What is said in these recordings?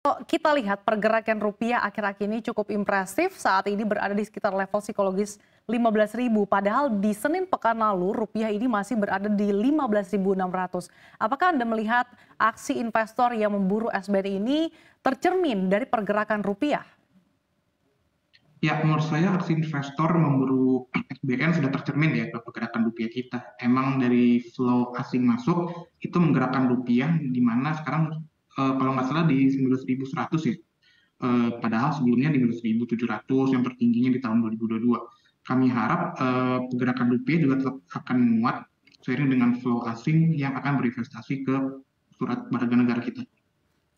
Kalau kita lihat pergerakan rupiah akhir-akhir ini cukup impresif, saat ini berada di sekitar level psikologis 15.000. Padahal di Senin pekan lalu rupiah ini masih berada di 15.600. Apakah Anda melihat aksi investor yang memburu SBN ini tercermin dari pergerakan rupiah? Ya, menurut saya aksi investor memburu SBN sudah tercermin ya ke pergerakan rupiah kita. Emang dari flow asing masuk itu menggerakkan rupiah, di mana sekarang kalau nggak salah di 19.100 ya. Padahal sebelumnya di 19.700 yang tertingginya di tahun 2022. Kami harap pergerakan rupiah juga tetap akan menguat seiring dengan flow asing yang akan berinvestasi ke surat berharga negara kita.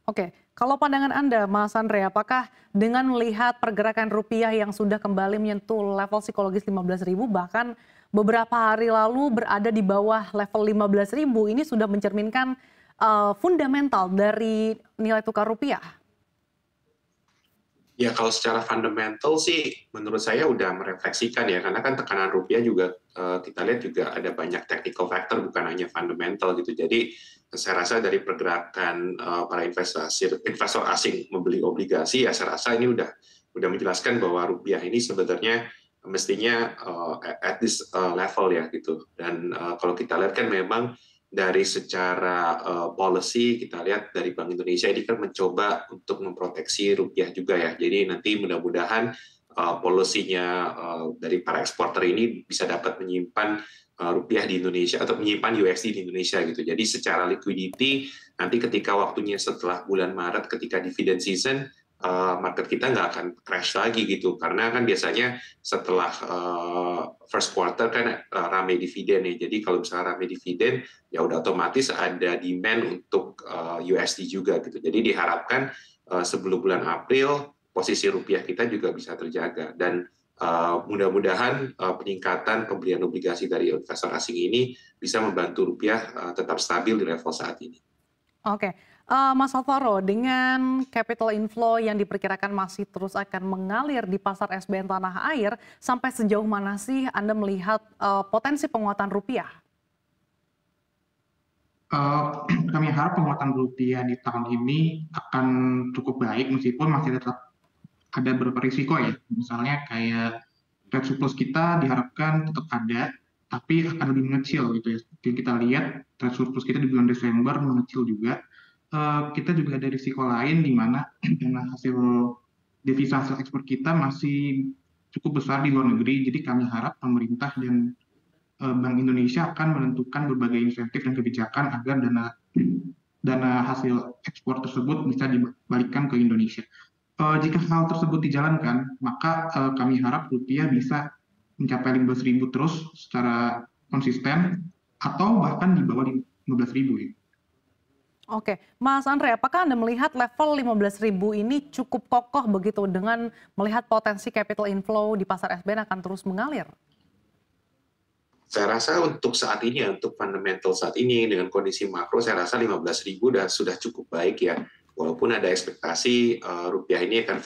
Oke, kalau pandangan Anda, Mas Andre, apakah dengan melihat pergerakan rupiah yang sudah kembali menyentuh level psikologis 15.000, bahkan beberapa hari lalu berada di bawah level 15.000, ini sudah mencerminkan fundamental dari nilai tukar rupiah? Ya kalau secara fundamental sih menurut saya udah merefleksikan ya, karena kan tekanan rupiah juga kita lihat juga ada banyak technical factor, bukan hanya fundamental gitu. Jadi saya rasa dari pergerakan para investor asing membeli obligasi, ya saya rasa ini udah menjelaskan bahwa rupiah ini sebenarnya mestinya at this level ya gitu. Dan kalau kita lihat kan memang dari secara policy kita lihat dari Bank Indonesia ini kan mencoba untuk memproteksi rupiah juga ya. Jadi nanti mudah-mudahan polisinya dari para eksporter ini bisa dapat menyimpan rupiah di Indonesia atau menyimpan USD di Indonesia gitu. Jadi secara liquidity nanti ketika waktunya setelah bulan Maret ketika dividend season, market kita nggak akan crash lagi gitu, karena kan biasanya setelah first quarter kan rame dividen ya. Jadi kalau misalnya rame dividen ya udah otomatis ada demand untuk USD juga gitu. Jadi diharapkan sebelum bulan April posisi rupiah kita juga bisa terjaga, dan mudah-mudahan peningkatan pembelian obligasi dari investor asing ini bisa membantu rupiah tetap stabil di level saat ini. Oke, Mas Alvaro, dengan capital inflow yang diperkirakan masih terus akan mengalir di pasar SBN tanah air, sampai sejauh mana sih Anda melihat potensi penguatan rupiah? Kami harap penguatan rupiah di tahun ini akan cukup baik, meskipun masih tetap ada beberapa risiko ya. Misalnya kayak trade surplus kita diharapkan tetap ada, tapi akan lebih mengecil gitu ya. Seperti kita lihat trade surplus kita di bulan Desember mengecil juga. Kita juga ada risiko lain di mana karena hasil devisa hasil ekspor kita masih cukup besar di luar negeri. Jadi kami harap pemerintah dan Bank Indonesia akan menentukan berbagai insentif dan kebijakan agar dana hasil ekspor tersebut bisa dibalikkan ke Indonesia. Jika hal tersebut dijalankan, maka kami harap rupiah bisa mencapai 15.000 terus secara konsisten, atau bahkan di bawah 15.000 ya. Oke, Mas Andre, apakah Anda melihat level 15.000 ini cukup kokoh begitu dengan melihat potensi capital inflow di pasar SBN akan terus mengalir? Saya rasa untuk saat ini, untuk fundamental saat ini dengan kondisi makro, saya rasa 15.000 sudah cukup baik ya. Walaupun ada ekspektasi rupiah ini akan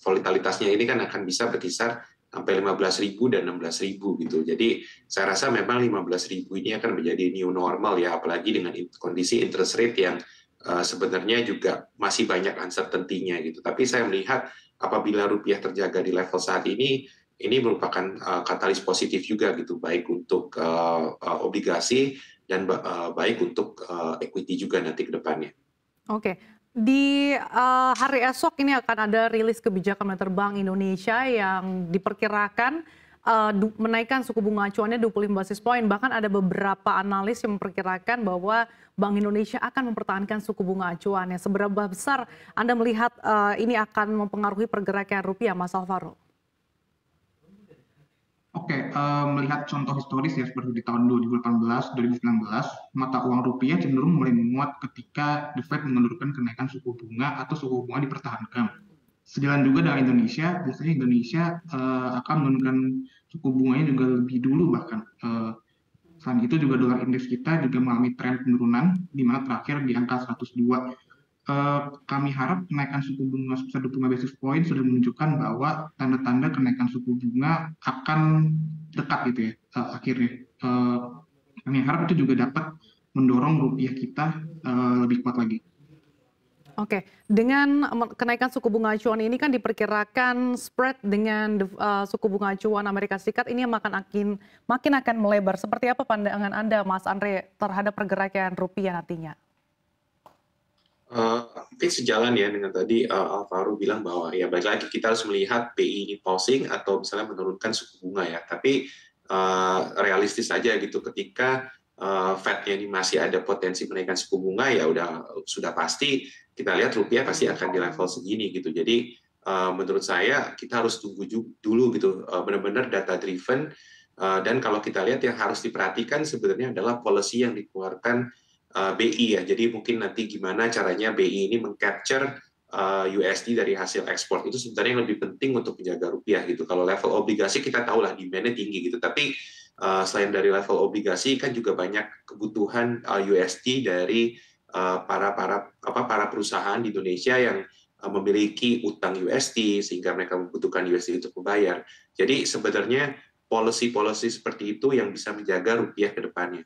volatilitasnya ini kan akan bisa berkisar sampai 15.000 dan 16.000 gitu. Jadi saya rasa memang 15.000 ini akan menjadi new normal ya, apalagi dengan kondisi interest rate yang sebenarnya juga masih banyak uncertainty-nya gitu. Tapi saya melihat apabila rupiah terjaga di level saat ini merupakan katalis positif juga gitu, baik untuk obligasi dan baik untuk equity juga nanti ke depannya. Oke, di hari esok ini akan ada rilis kebijakan moneter Bank Indonesia yang diperkirakan menaikkan suku bunga acuannya 25 basis poin. Bahkan ada beberapa analis yang memperkirakan bahwa Bank Indonesia akan mempertahankan suku bunga acuannya. Seberapa besar Anda melihat ini akan mempengaruhi pergerakan rupiah, Mas Alvaro? Oke, melihat contoh historis ya seperti di tahun 2018, 2019, mata uang rupiah cenderung mulai menguat ketika The Fed mengendurkan kenaikan suku bunga atau suku bunga dipertahankan. Sejalan juga dengan Indonesia, biasanya Indonesia akan menurunkan suku bunganya juga lebih dulu bahkan. Selain itu juga dolar indeks kita juga mengalami tren penurunan, di mana terakhir di angka 102. Kami harap kenaikan suku bunga sebesar 25 basis point sudah menunjukkan bahwa tanda-tanda kenaikan suku bunga akan dekat gitu ya akhirnya. Kami harap itu juga dapat mendorong rupiah kita lebih kuat lagi. Oke, dengan kenaikan suku bunga acuan ini kan diperkirakan spread dengan suku bunga acuan Amerika Serikat ini yang makin akan melebar. Seperti apa pandangan Anda, Mas Andre, terhadap pergerakan rupiah nantinya? Mungkin sejalan ya dengan tadi Alvaro bilang bahwa ya balik lagi kita harus melihat BI ini pausing atau misalnya menurunkan suku bunga ya. Tapi realistis saja gitu ketika Fed-nya ini masih ada potensi menaikkan suku bunga ya sudah pasti kita lihat rupiah pasti akan di level segini gitu. Jadi menurut saya kita harus tunggu dulu gitu benar-benar data driven dan kalau kita lihat yang harus diperhatikan sebenarnya adalah policy yang dikeluarkan BI ya. Jadi mungkin nanti gimana caranya BI ini mengcapture USD dari hasil ekspor itu sebenarnya yang lebih penting untuk menjaga rupiah gitu. Kalau level obligasi kita tahu lah demand-nya tinggi gitu. Tapi selain dari level obligasi kan juga banyak kebutuhan USD dari para perusahaan di Indonesia yang memiliki utang USD sehingga mereka membutuhkan USD untuk membayar. Jadi sebenarnya policy-policy seperti itu yang bisa menjaga rupiah ke depannya.